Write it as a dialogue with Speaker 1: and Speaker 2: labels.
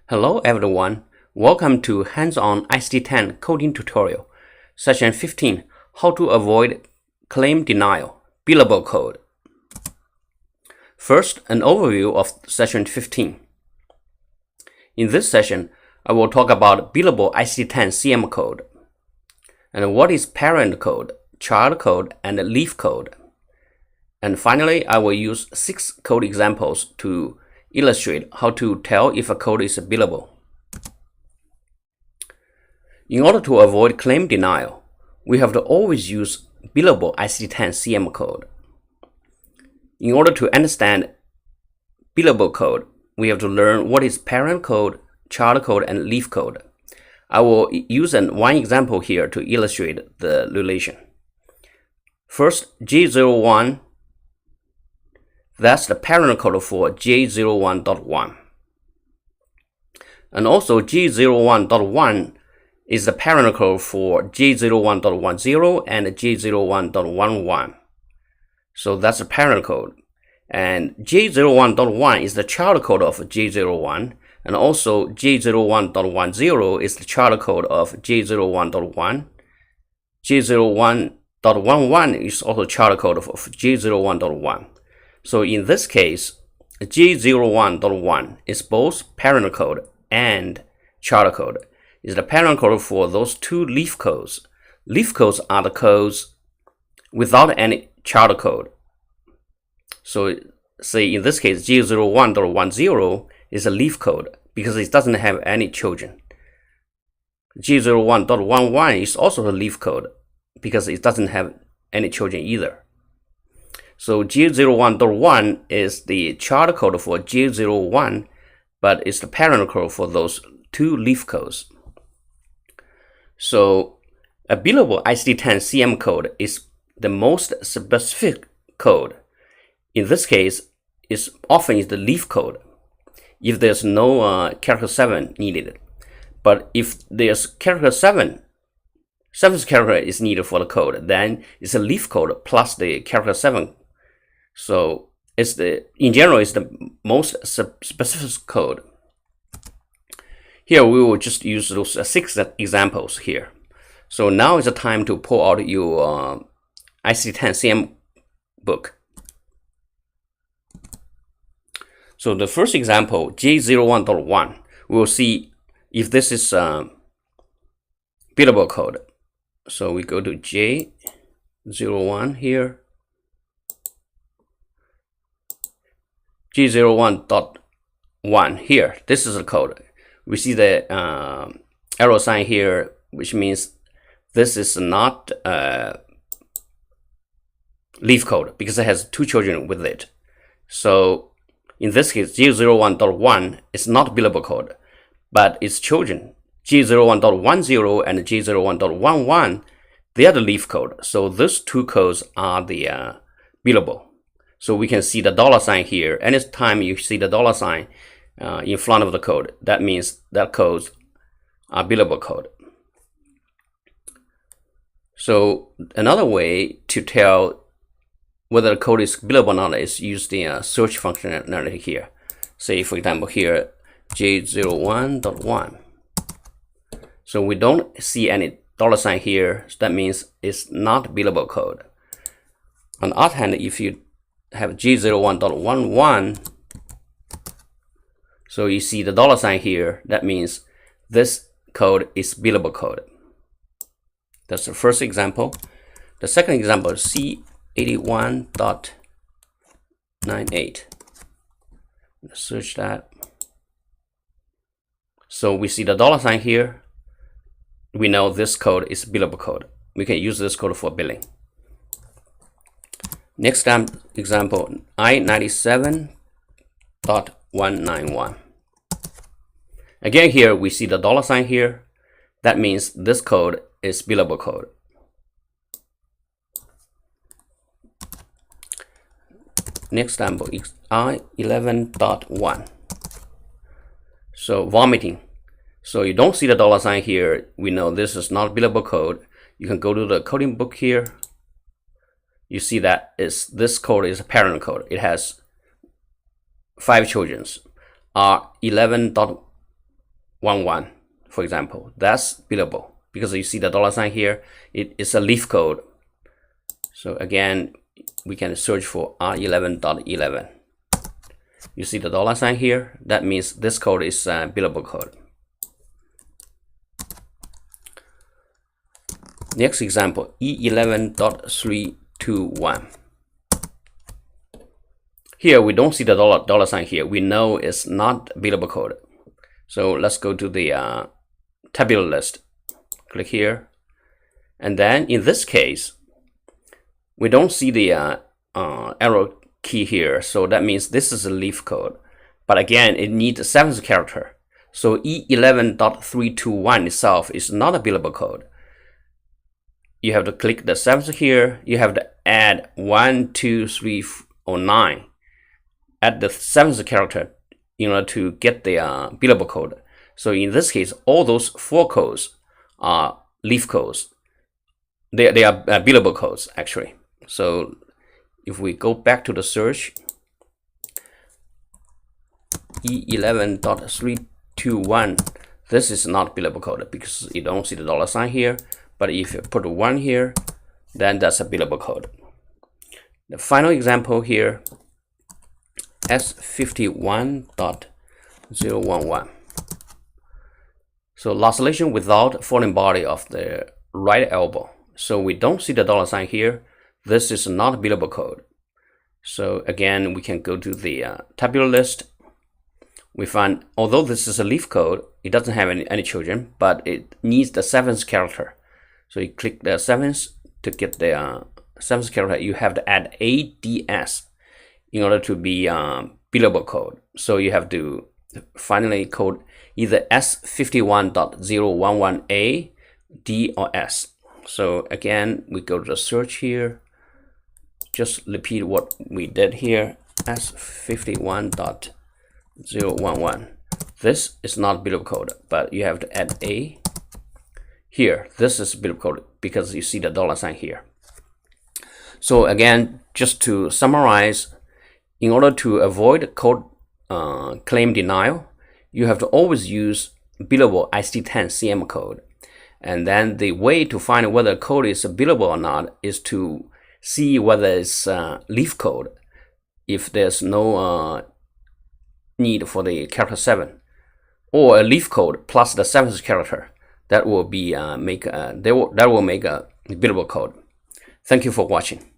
Speaker 1: Hello everyone, welcome to Hands-on ICD-10 Coding Tutorial, Session 15, How to Avoid Claim Denial, Billable Code. First, an overview of Session 15. In this session, I will talk about Billable ICD-10-CM Code, and what is parent code, child code, and leaf code. And finally, I will use 6 code examples to illustrate how to tell if a code is billable. In order to avoid claim denial, we have to always use Billable ICD-10-CM Code. In order to understand billable code, we have to learn what is parent code, child code, and leaf code. I will use one example here to illustrate the relation. First, J01. That's the parent code for J01.1. And also J01.1 is the parent code for J01.10 and J01.11. So that's the parent code. And J01.1 is the child code of J01. And also J01.10 is the child code of J01.1. J01.11 is also child code of J01.1. So in this case, J01.1 is both parent code and child code. Is the parent code for those two leaf codes. Leaf codes are the codes without any child code. So say in this case, J01.10 is a leaf code because it doesn't have any children. J01.11 is also a leaf code because it doesn't have any children either. So J01.1 is the child code for J01, but it's the parent code for those two leaf codes. So a billable ICD-10-CM code is the most specific code. In this case, it's often the leaf code if there's no character 7 needed. But if there's character 7, seventh character is needed for the code, then it's a leaf code plus the character 7. So in general, it's the most specific code. Here we will just use those 6 examples here. So now is the time to pull out your ICD-10-CM book. So the first example, J01.1, we will see if this is billable code. So we go to J01 here. J01.1 here. This is the code. We see the arrow sign here, which means this is not leaf code because it has 2 children with it. So in this case, J01.1 is not billable code, but its children, J01.10 and J01.11, they are the leaf code. So those 2 codes are the billable. So we can see the $sign here. Anytime you see the $sign in front of the code, that means that codes are billable code. So another way to tell whether the code is billable or not is use the search functionality here. Say, for example, here, J01.1. So we don't see any $sign here. So that means it's not billable code. On the other hand, if you have J01.11, so you see the $sign here, that means this code is billable code. That's the first example. The second example is C81.98. Let's search that. So we see the $sign here. We know this code is billable code. We can use this code for billing. Next example, I97.191. Again, here we see the $sign here. That means this code is billable code. Next example is I11.1. So vomiting. So you don't see the $sign here. We know this is not billable code. You can go to the coding book here. You see that this code is a parent code. It has 5 children. R11.1 011, for example. That's billable because you see the $sign here. It is a leaf code. So again, we can search for R11.11. You see the $sign here. That means this code is billable code. Next example, E11.321. Here we don't see the $sign here. We know it's not billable code. So let's go to the tabular list. Click here, and then in this case, we don't see the arrow key here. So that means this is a leaf code. But again, it needs a 7th character. So E11.321 itself is not a billable code. You have to click the 7th here. You have to add 1, 2, 3, or 9. Add the 7th character in order to get the billable code. So in this case, all those 4 codes are leaf codes. They are billable codes actually. So if we go back to the search, E11.321, this is not billable code because you don't see the $sign here. But if you put 1 here, then that's a billable code. The final example here, S51.011. So lacellation without foreign body of the right elbow. So we don't see the $sign here. This is not billable code. So again, we can go to the tabular list. We find, although this is a leaf code, it doesn't have any children, but it needs the 7th character. So you click the 7th to get the 7th character. You have to add ADS in order to be billable code. So you have to finally code either S51.011A, D, or S. So again, we go to the search here. Just repeat what we did here. S51.011. This is not billable code, but you have to add A. Here, this is billable code because you see the $sign here. So again, just to summarize, in order to avoid code claim denial, you have to always use Billable ICD-10-CM code. And then the way to find whether a code is billable or not is to see whether it's leaf code. If there's no need for the character 7, or a leaf code plus the 7th character, that will be that will make a billable code. Thank you for watching.